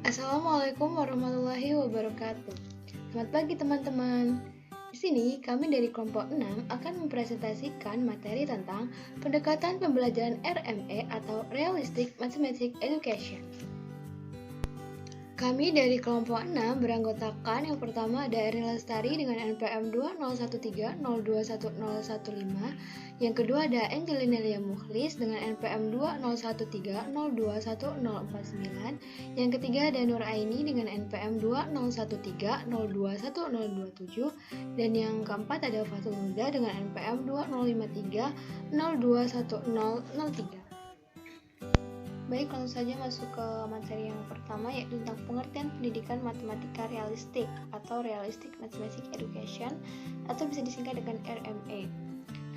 Assalamualaikum warahmatullahi wabarakatuh. Selamat pagi teman-teman. Di sini kami dari kelompok 6 akan mempresentasikan materi tentang pendekatan pembelajaran RME atau Realistic Mathematics Education. Kami dari kelompok 6 beranggotakan yang pertama ada Erin Lestari dengan NPM 20130211015, yang kedua ada Angelina Lia Mukhlis dengan NPM 20130211049, yang ketiga ada Nur Aini dengan NPM 20130211027, dan yang keempat ada Fatul Huda dengan NPM 2053021003. Baik, langsung saja masuk ke materi yang pertama, yaitu tentang pengertian pendidikan matematika realistik atau Realistic Mathematics Education, atau bisa disingkat dengan RME.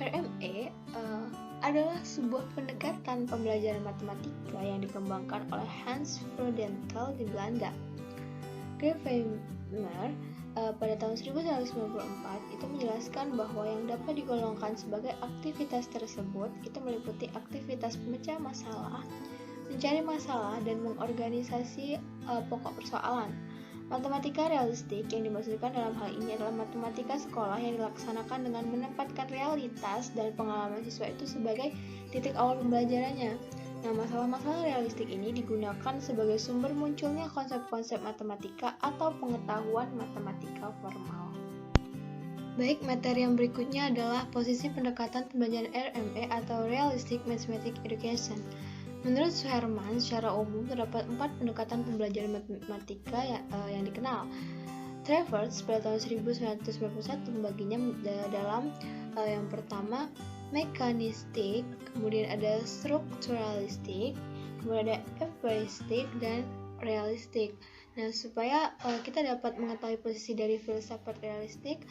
RME adalah sebuah pendekatan pembelajaran matematika yang dikembangkan oleh Hans Freudenthal di Belanda. Graemeyer pada tahun 1994 itu menjelaskan bahwa yang dapat digolongkan sebagai aktivitas tersebut itu meliputi aktivitas pemecah masalah, mencari masalah, dan mengorganisasi pokok persoalan. Matematika realistik yang dimaksudkan dalam hal ini adalah matematika sekolah yang dilaksanakan dengan menempatkan realitas dan pengalaman siswa itu sebagai titik awal pembelajarannya. Nah, masalah-masalah realistik ini digunakan sebagai sumber munculnya konsep-konsep matematika atau pengetahuan matematika formal. Baik, materi yang berikutnya adalah posisi pendekatan pembelajaran RME atau Realistic Mathematics Education. Menurut Sherman, secara umum terdapat 4 pendekatan pembelajaran matematika yang dikenal. Travers pada tahun 1991 membaginya dalam yang pertama mekanistik, kemudian ada strukturalistik, kemudian ada empiristik, dan realistik. Nah, supaya kita dapat mengetahui posisi dari filsafat realistik,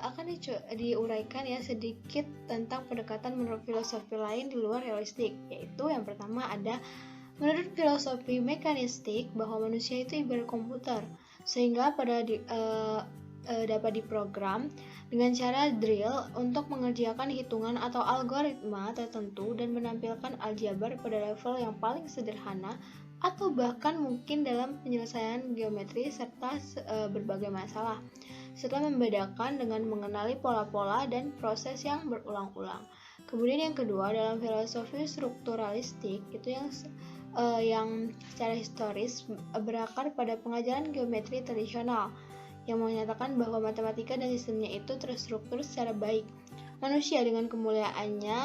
akan diuraikan ya sedikit tentang pendekatan menurut filosofi lain di luar realistik, yaitu yang pertama ada menurut filosofi mekanistik bahwa manusia itu ibarat komputer, sehingga dapat diprogram dengan cara drill untuk mengerjakan hitungan atau algoritma tertentu dan menampilkan aljabar pada level yang paling sederhana atau bahkan mungkin dalam penyelesaian geometri serta berbagai masalah, serta membedakan dengan mengenali pola-pola dan proses yang berulang-ulang. Kemudian yang kedua, dalam filosofi strukturalistik itu yang secara historis berakar pada pengajaran geometri tradisional yang menyatakan bahwa matematika dan sistemnya itu terstruktur secara baik. Manusia dengan kemuliaannya,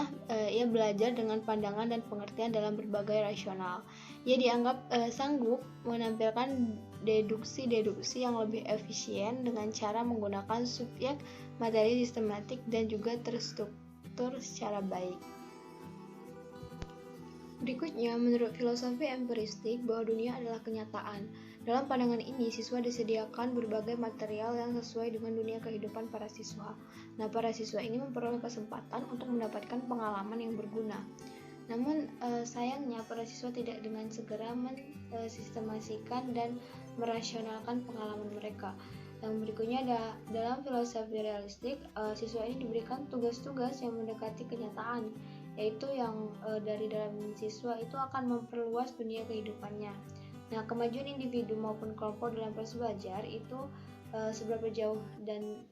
ia belajar dengan pandangan dan pengertian dalam berbagai rasional. Ia dianggap sanggup menampilkan deduksi-deduksi yang lebih efisien dengan cara menggunakan subjek materi sistematik dan juga terstruktur secara baik. Berikutnya, menurut filosofi empiristik bahwa dunia adalah kenyataan. Dalam pandangan ini, siswa disediakan berbagai material yang sesuai dengan dunia kehidupan para siswa. Nah, para siswa ini memperoleh kesempatan untuk mendapatkan pengalaman yang berguna. Namun, sayangnya para siswa tidak dengan segera mensistemasikan dan merasionalkan pengalaman mereka. Yang berikutnya ada dalam filosofi realistik, siswa ini diberikan tugas-tugas yang mendekati kenyataan, yaitu yang dari dalam siswa itu akan memperluas dunia kehidupannya. Nah, kemajuan individu maupun kelompok dalam proses belajar itu seberapa jauh dan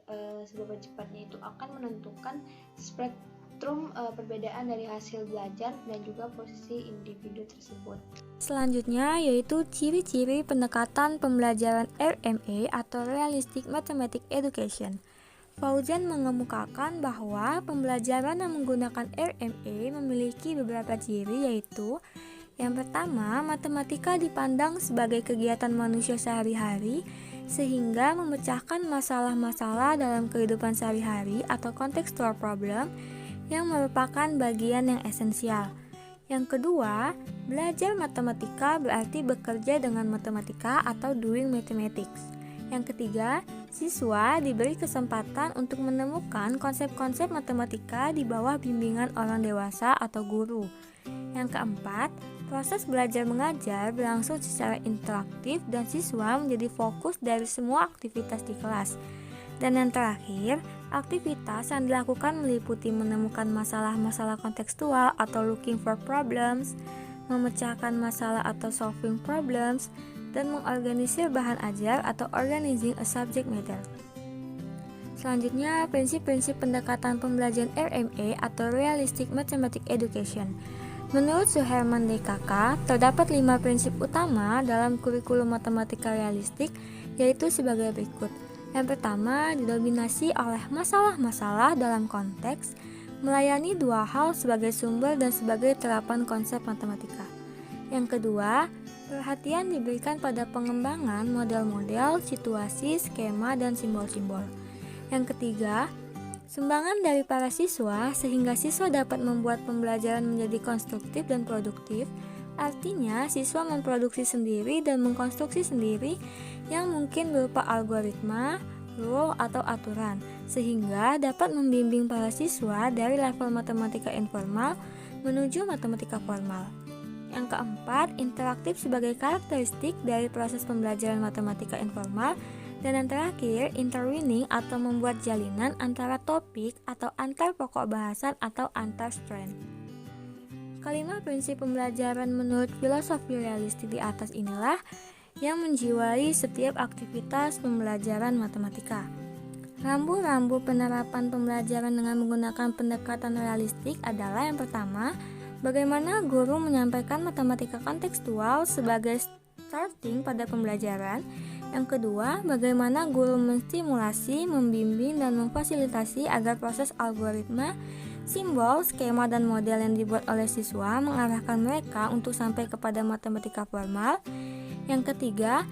seberapa cepatnya itu akan menentukan spektrum perbedaan dari hasil belajar dan juga posisi individu tersebut. Selanjutnya yaitu ciri-ciri pendekatan pembelajaran RME atau Realistic Mathematics Education. Fauzan mengemukakan bahwa pembelajaran yang menggunakan RME memiliki beberapa ciri, yaitu yang pertama, matematika dipandang sebagai kegiatan manusia sehari-hari sehingga memecahkan masalah-masalah dalam kehidupan sehari-hari atau contextual problem yang merupakan bagian yang esensial. Yang kedua, belajar matematika berarti bekerja dengan matematika atau doing mathematics. Yang ketiga, siswa diberi kesempatan untuk menemukan konsep-konsep matematika di bawah bimbingan orang dewasa atau guru. Yang keempat, proses belajar mengajar berlangsung secara interaktif dan siswa menjadi fokus dari semua aktivitas di kelas. Dan yang terakhir, aktivitas yang dilakukan meliputi menemukan masalah-masalah kontekstual atau looking for problems, memecahkan masalah atau solving problems, dan mengorganisir bahan ajar atau organizing a subject matter. Selanjutnya, prinsip-prinsip pendekatan pembelajaran RMA atau Realistic Mathematics Education. Menurut Suherman DKK, terdapat 5 prinsip utama dalam kurikulum matematika realistik, yaitu sebagai berikut. Yang pertama, didominasi oleh masalah-masalah dalam konteks, melayani dua hal sebagai sumber dan sebagai terapan konsep matematika. Yang kedua, perhatian diberikan pada pengembangan model-model, situasi, skema, dan simbol-simbol. Yang ketiga, sumbangan dari para siswa sehingga siswa dapat membuat pembelajaran menjadi konstruktif dan produktif. Artinya, siswa memproduksi sendiri dan mengkonstruksi sendiri yang mungkin berupa algoritma, rule, atau aturan, sehingga dapat membimbing para siswa dari level matematika informal menuju matematika formal. Yang keempat, interaktif sebagai karakteristik dari proses pembelajaran matematika informal. Dan yang terakhir, interweaving atau membuat jalinan antara topik atau antar pokok bahasan atau antar strand. Kelima prinsip pembelajaran menurut filosofi realistik di atas inilah yang menjiwai setiap aktivitas pembelajaran matematika. Rambu-rambu penerapan pembelajaran dengan menggunakan pendekatan realistik adalah yang pertama, bagaimana guru menyampaikan matematika kontekstual sebagai starting pada pembelajaran. Yang kedua, bagaimana guru menstimulasi, membimbing, dan memfasilitasi agar proses algoritma, simbol, skema, dan model yang dibuat oleh siswa mengarahkan mereka untuk sampai kepada matematika formal. Yang ketiga,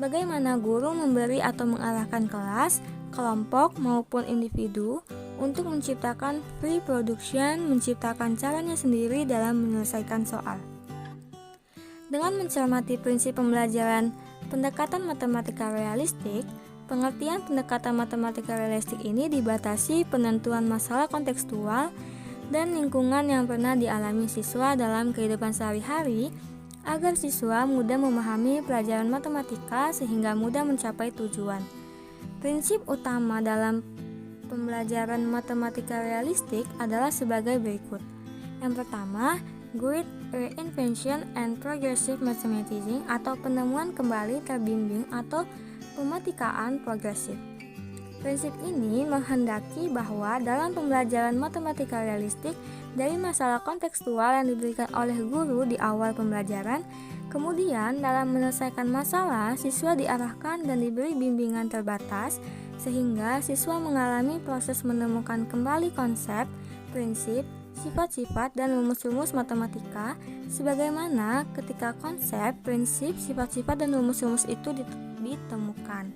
bagaimana guru memberi atau mengarahkan kelas, kelompok, maupun individu untuk menciptakan free production, menciptakan caranya sendiri dalam menyelesaikan soal. Dengan mencermati prinsip pembelajaran pendekatan matematika realistik, pengertian pendekatan matematika realistik ini dibatasi penentuan masalah kontekstual dan lingkungan yang pernah dialami siswa dalam kehidupan sehari-hari agar siswa mudah memahami pelajaran matematika sehingga mudah mencapai tujuan. Prinsip utama dalam pembelajaran matematika realistik adalah sebagai berikut. Yang pertama, Great Reinvention and Progressive Mathematics atau penemuan kembali terbimbing atau pematikaan progresif. Prinsip ini menghendaki bahwa dalam pembelajaran matematika realistik dari masalah kontekstual yang diberikan oleh guru di awal pembelajaran, kemudian dalam menyelesaikan masalah siswa diarahkan dan diberi bimbingan terbatas sehingga siswa mengalami proses menemukan kembali konsep, prinsip, sifat-sifat, dan rumus-rumus matematika sebagaimana ketika konsep, prinsip, sifat-sifat, dan rumus-rumus itu ditemukan.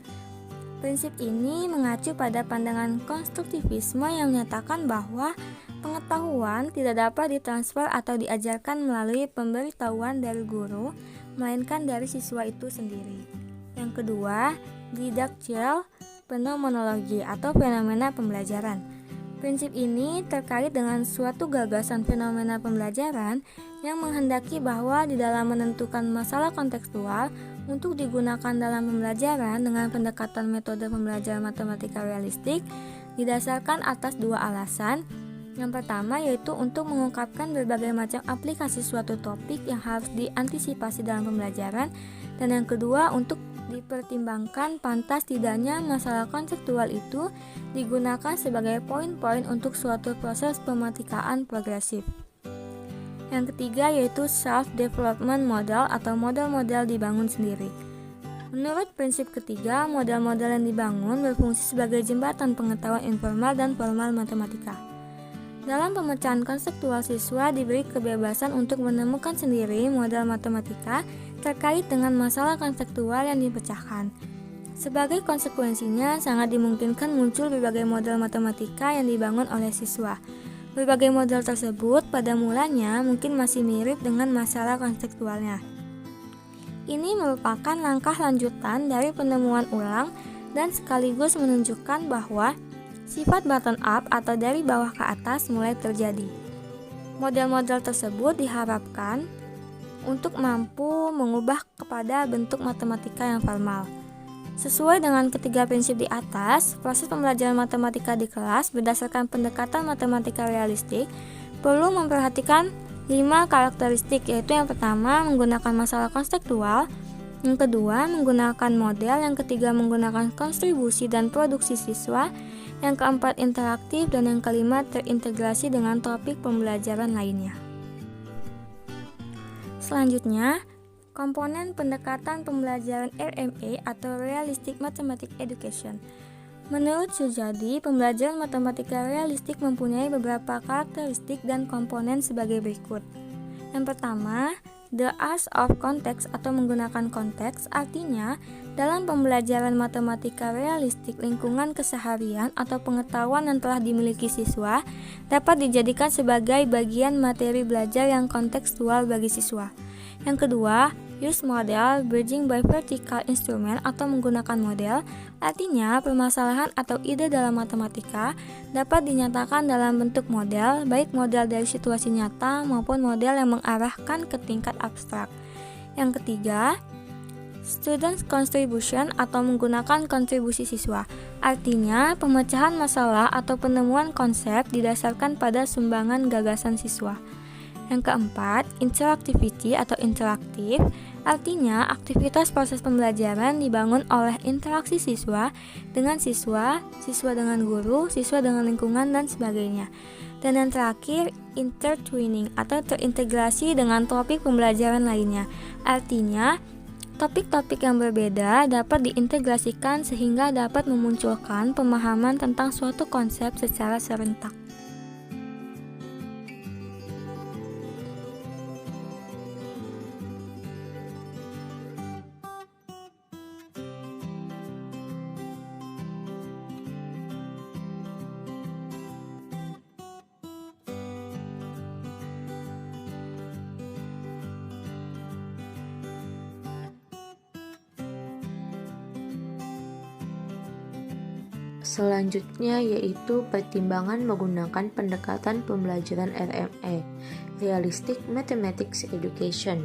Prinsip ini mengacu pada pandangan konstruktivisme yang menyatakan bahwa pengetahuan tidak dapat ditransfer atau diajarkan melalui pemberitahuan dari guru, melainkan dari siswa itu sendiri. Yang kedua, didactyl phenomenology atau fenomena pembelajaran. Prinsip ini terkait dengan suatu gagasan fenomena pembelajaran yang menghendaki bahwa di dalam menentukan masalah kontekstual untuk digunakan dalam pembelajaran dengan pendekatan metode pembelajaran matematika realistik didasarkan atas dua alasan. Yang pertama yaitu untuk mengungkapkan berbagai macam aplikasi suatu topik yang harus diantisipasi dalam pembelajaran, dan yang kedua untuk dipertimbangkan pantas tidaknya masalah konseptual itu digunakan sebagai poin-poin untuk suatu proses pematikaan progresif. Yang ketiga yaitu self-development model atau model-model dibangun sendiri. Menurut prinsip ketiga, model-model yang dibangun berfungsi sebagai jembatan pengetahuan informal dan formal matematika. Dalam pemecahan konseptual, siswa diberi kebebasan untuk menemukan sendiri model matematika terkait dengan masalah konseptual yang dipecahkan. Sebagai konsekuensinya, sangat dimungkinkan muncul berbagai model matematika yang dibangun oleh siswa. Berbagai model tersebut pada mulanya mungkin masih mirip dengan masalah konseptualnya. Ini merupakan langkah lanjutan dari penemuan ulang dan sekaligus menunjukkan bahwa sifat bottom up atau dari bawah ke atas mulai terjadi. Model-model tersebut diharapkan untuk mampu mengubah kepada bentuk matematika yang formal. Sesuai dengan ketiga prinsip di atas, proses pembelajaran matematika di kelas berdasarkan pendekatan matematika realistik perlu memperhatikan 5 karakteristik, yaitu yang pertama menggunakan masalah konseptual, Yang kedua, menggunakan model. Yang ketiga, menggunakan kontribusi dan produksi siswa. Yang keempat, interaktif. Dan yang kelima, terintegrasi dengan topik pembelajaran lainnya. Selanjutnya, komponen pendekatan pembelajaran RMA atau Realistic Mathematics Education. Menurut Sujadi, pembelajaran matematika realistik mempunyai beberapa karakteristik dan komponen sebagai berikut. Yang pertama, the art of context atau menggunakan konteks, artinya dalam pembelajaran matematika realistik lingkungan keseharian atau pengetahuan yang telah dimiliki siswa dapat dijadikan sebagai bagian materi belajar yang kontekstual bagi siswa. Yang kedua, use model bridging by vertical instrument atau menggunakan model, artinya permasalahan atau ide dalam matematika dapat dinyatakan dalam bentuk model, baik model dari situasi nyata maupun model yang mengarahkan ke tingkat abstrak. Yang ketiga, student contribution atau menggunakan kontribusi siswa, artinya pemecahan masalah atau penemuan konsep didasarkan pada sumbangan gagasan siswa. Yang keempat, interactivity atau interaktif, artinya aktivitas proses pembelajaran dibangun oleh interaksi siswa dengan siswa, siswa dengan guru, siswa dengan lingkungan, dan sebagainya. Dan yang terakhir, intertwining atau terintegrasi dengan topik pembelajaran lainnya, artinya topik-topik yang berbeda dapat diintegrasikan sehingga dapat memunculkan pemahaman tentang suatu konsep secara serentak. Selanjutnya yaitu pertimbangan menggunakan pendekatan pembelajaran RMA, Realistic Mathematics Education.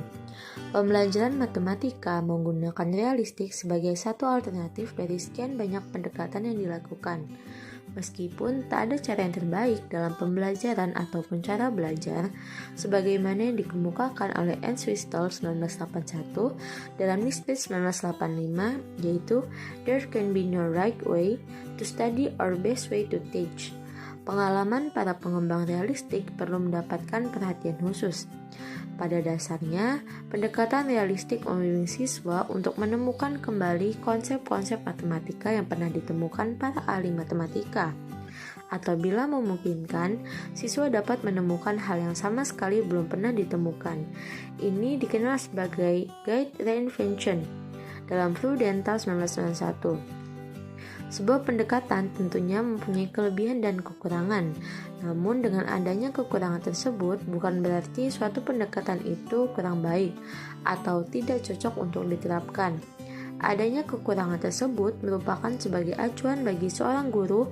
Pembelajaran matematika menggunakan realistik sebagai satu alternatif dari sekian banyak pendekatan yang dilakukan. Meskipun tak ada cara yang terbaik dalam pembelajaran ataupun cara belajar, sebagaimana yang dikemukakan oleh Anne Swistel 1981 dalam Nisbet 1985, yaitu there can be no right way to study or best way to teach. Pengalaman para pengembang realistik perlu mendapatkan perhatian khusus. Pada dasarnya, pendekatan realistik membimbing siswa untuk menemukan kembali konsep-konsep matematika yang pernah ditemukan para ahli matematika. Atau bila memungkinkan, siswa dapat menemukan hal yang sama sekali belum pernah ditemukan. Ini dikenal sebagai Guide Reinvention dalam Prudental 1991. Sebuah pendekatan tentunya mempunyai kelebihan dan kekurangan. Namun dengan adanya kekurangan tersebut bukan berarti suatu pendekatan itu kurang baik atau tidak cocok untuk diterapkan. Adanya kekurangan tersebut merupakan sebagai acuan bagi seorang guru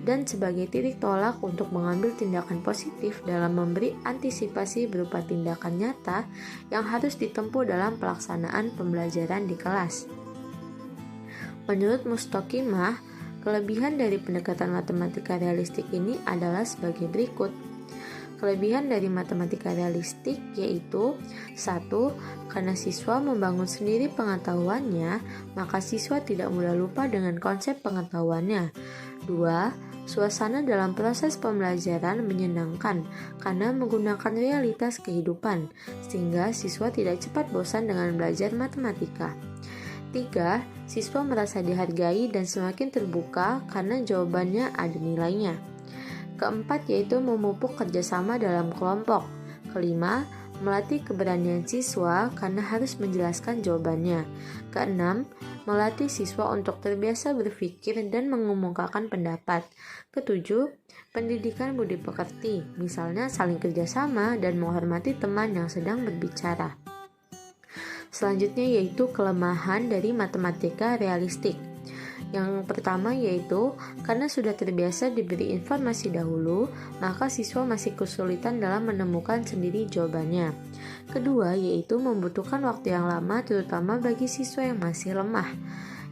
dan sebagai titik tolak untuk mengambil tindakan positif dalam memberi antisipasi berupa tindakan nyata yang harus ditempuh dalam pelaksanaan pembelajaran di kelas. Menurut Mustaqimah, kelebihan dari pendekatan matematika realistik ini adalah sebagai berikut. Kelebihan dari matematika realistik yaitu 1. Karena siswa membangun sendiri pengetahuannya, maka siswa tidak mudah lupa dengan konsep pengetahuannya. 2. Suasana dalam proses pembelajaran menyenangkan karena menggunakan realitas kehidupan, sehingga siswa tidak cepat bosan dengan belajar matematika. 3. Siswa merasa dihargai dan semakin terbuka karena jawabannya ada nilainya. Keempat yaitu memupuk kerjasama dalam kelompok. Kelima, melatih keberanian siswa karena harus menjelaskan jawabannya. Keenam, melatih siswa untuk terbiasa berpikir dan mengemukakan pendapat. Ketujuh, pendidikan budi pekerti, misalnya saling kerjasama dan menghormati teman yang sedang berbicara. Selanjutnya yaitu kelemahan dari matematika realistik. Yang pertama yaitu karena sudah terbiasa diberi informasi dahulu, maka siswa masih kesulitan dalam menemukan sendiri jawabannya. Kedua yaitu membutuhkan waktu yang lama terutama bagi siswa yang masih lemah.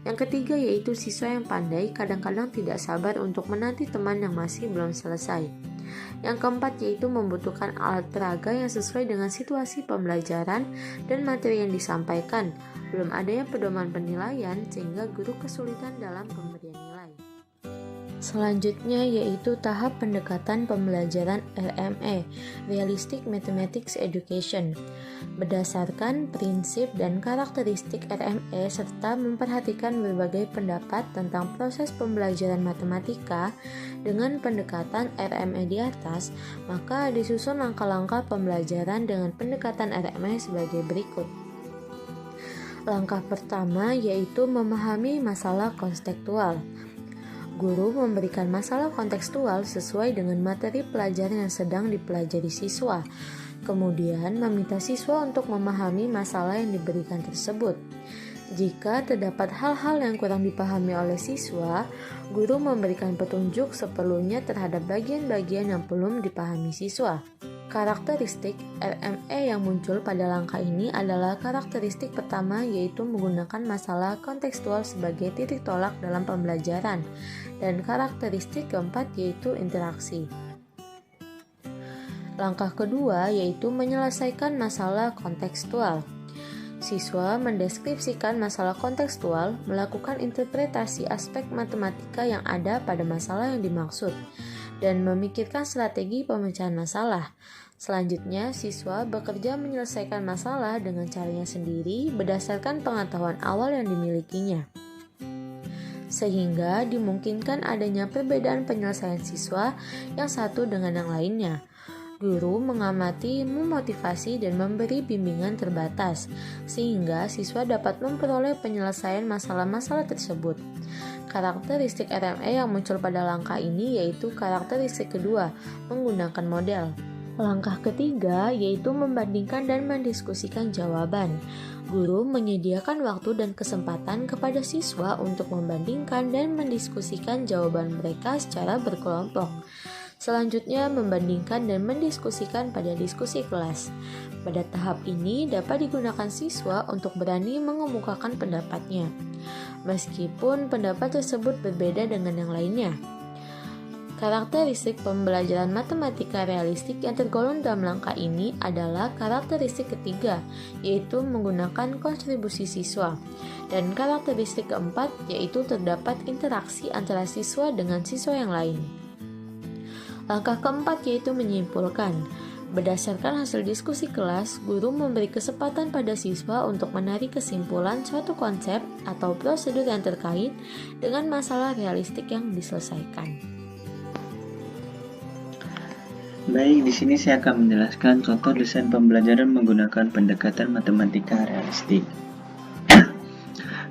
Yang ketiga yaitu siswa yang pandai kadang-kadang tidak sabar untuk menanti teman yang masih belum selesai. Yang keempat yaitu membutuhkan alat peraga yang sesuai dengan situasi pembelajaran dan materi yang disampaikan. Belum adanya pedoman penilaian sehingga guru kesulitan dalam pemberian nilai. Selanjutnya yaitu tahap pendekatan pembelajaran RME, Realistic Mathematics Education. Berdasarkan prinsip dan karakteristik RME serta memperhatikan berbagai pendapat tentang proses pembelajaran matematika dengan pendekatan RME di atas, maka disusun langkah-langkah pembelajaran dengan pendekatan RME sebagai berikut. Langkah pertama yaitu memahami masalah konstekstual. Guru memberikan masalah kontekstual sesuai dengan materi pelajaran yang sedang dipelajari siswa. Kemudian meminta siswa untuk memahami masalah yang diberikan tersebut. Jika terdapat hal-hal yang kurang dipahami oleh siswa, guru memberikan petunjuk seperlunya terhadap bagian-bagian yang belum dipahami siswa. Karakteristik RME yang muncul pada langkah ini adalah karakteristik pertama yaitu menggunakan masalah kontekstual sebagai titik tolak dalam pembelajaran, dan karakteristik keempat yaitu interaksi. Langkah kedua yaitu menyelesaikan masalah kontekstual. Siswa mendeskripsikan masalah kontekstual, melakukan interpretasi aspek matematika yang ada pada masalah yang dimaksud, dan memikirkan strategi pemecahan masalah. Selanjutnya, siswa bekerja menyelesaikan masalah dengan caranya sendiri berdasarkan pengetahuan awal yang dimilikinya, sehingga dimungkinkan adanya perbedaan penyelesaian siswa yang satu dengan yang lainnya. Guru mengamati, memotivasi, dan memberi bimbingan terbatas, sehingga siswa dapat memperoleh penyelesaian masalah-masalah tersebut. Karakteristik RME yang muncul pada langkah ini yaitu karakteristik kedua, menggunakan model. Langkah ketiga yaitu membandingkan dan mendiskusikan jawaban. Guru menyediakan waktu dan kesempatan kepada siswa untuk membandingkan dan mendiskusikan jawaban mereka secara berkelompok. Selanjutnya, membandingkan dan mendiskusikan pada diskusi kelas. Pada tahap ini dapat digunakan siswa untuk berani mengemukakan pendapatnya, meskipun pendapat tersebut berbeda dengan yang lainnya. Karakteristik pembelajaran matematika realistik yang tergolong dalam langkah ini adalah karakteristik ketiga, yaitu menggunakan kontribusi siswa. Dan karakteristik keempat, yaitu terdapat interaksi antara siswa dengan siswa yang lain. Langkah keempat yaitu menyimpulkan. Berdasarkan hasil diskusi kelas, guru memberi kesempatan pada siswa untuk menarik kesimpulan suatu konsep atau prosedur yang terkait dengan masalah realistik yang diselesaikan. Baik, di sini saya akan menjelaskan contoh desain pembelajaran menggunakan pendekatan matematika realistik.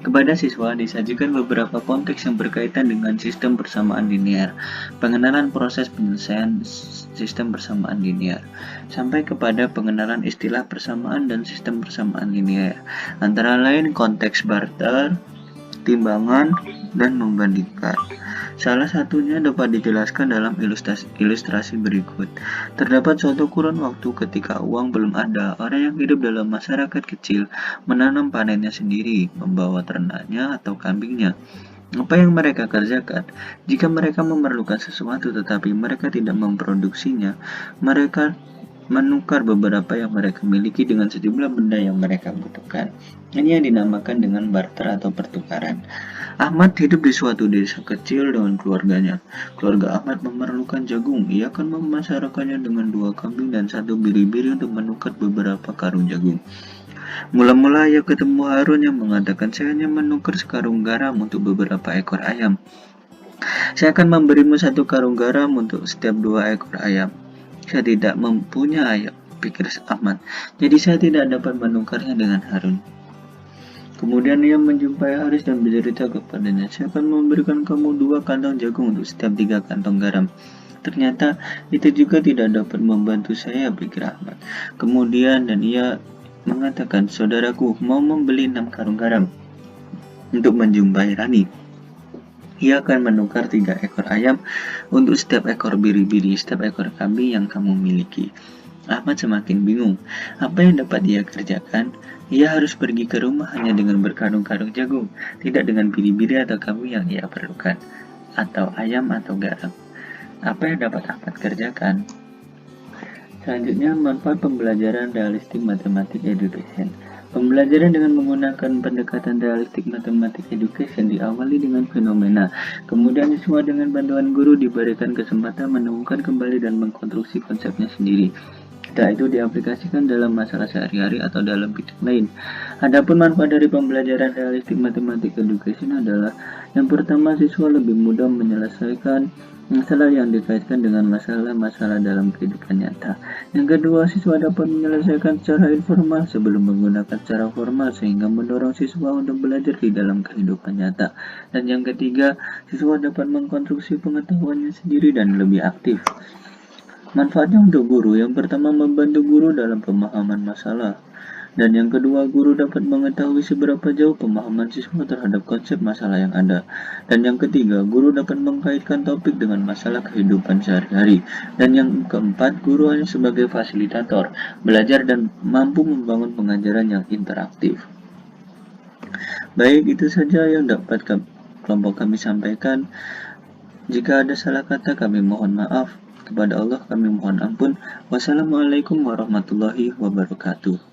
Kepada siswa disajikan beberapa konteks yang berkaitan dengan sistem persamaan linear, pengenalan proses penyelesaian sistem persamaan linear, sampai kepada pengenalan istilah persamaan dan sistem persamaan linear, antara lain konteks barter, timbangan, dan membandingkan. Salah satunya dapat dijelaskan dalam ilustrasi berikut. Terdapat suatu kurun waktu ketika uang belum ada, orang yang hidup dalam masyarakat kecil menanam panennya sendiri, membawa ternaknya atau kambingnya. Apa yang mereka kerjakan? Jika mereka memerlukan sesuatu tetapi mereka tidak memproduksinya, mereka menukar beberapa yang mereka miliki dengan sejumlah benda yang mereka butuhkan. Ini yang dinamakan dengan barter atau pertukaran. Ahmad hidup di suatu desa kecil dengan keluarganya. Keluarga Ahmad memerlukan jagung. Ia akan memasarkannya dengan 2 kambing dan 1 biri-biri untuk menukar beberapa karung jagung. Mula-mula ia ketemu Harun yang mengatakan, saya hanya menukar sekarung garam untuk beberapa ekor ayam. Saya akan memberimu 1 karung garam untuk setiap 2 ekor ayam. Saya tidak mempunyai ayam, pikir Ahmad. Jadi saya tidak dapat menukarnya dengan Harun. Kemudian ia menjumpai Haris dan bercerita kepadanya, saya akan memberikan kamu 2 kantong jagung untuk setiap 3 kantong garam. Ternyata itu juga tidak dapat membantu saya, pikir Ahmad. Kemudian dan ia mengatakan, saudaraku mau membeli 6 karung garam untuk menjumpai Rani. Ia akan menukar 3 ekor ayam untuk setiap ekor biri-biri, setiap ekor kambing yang kamu miliki. Ahmad semakin bingung. Apa yang dapat ia kerjakan? Ia harus pergi ke rumah hanya dengan berkarung-karung jagung, tidak dengan biri-biri atau kambing yang ia perlukan, atau ayam atau garam. Apa yang dapat Ahmad kerjakan? Selanjutnya, manfaat pembelajaran realistik matematik education. Pembelajaran dengan menggunakan pendekatan realistik matematik education diawali dengan fenomena. Kemudian siswa dengan bantuan guru diberikan kesempatan menemukan kembali dan mengkonstruksi konsepnya sendiri. Setelah itu diaplikasikan dalam masalah sehari-hari atau dalam bidang lain. Adapun manfaat dari pembelajaran realistik matematik education adalah yang pertama, siswa lebih mudah menyelesaikan masalah yang dikaitkan dengan masalah-masalah dalam kehidupan nyata. Yang kedua, siswa dapat menyelesaikan secara informal sebelum menggunakan secara formal sehingga mendorong siswa untuk belajar di dalam kehidupan nyata. Dan yang ketiga, siswa dapat mengkonstruksi pengetahuannya sendiri dan lebih aktif. Manfaatnya untuk guru, yang pertama membantu guru dalam pemahaman masalah. Dan yang kedua, guru dapat mengetahui seberapa jauh pemahaman siswa terhadap konsep masalah yang ada. Dan yang ketiga, guru dapat mengkaitkan topik dengan masalah kehidupan sehari-hari. Dan yang keempat, guru hanya sebagai fasilitator, belajar dan mampu membangun pengajaran yang interaktif. Baik, itu saja yang dapat kelompok kami sampaikan. Jika ada salah kata, kami mohon maaf. Kepada Allah kami mohon ampun. Wassalamualaikum warahmatullahi wabarakatuh.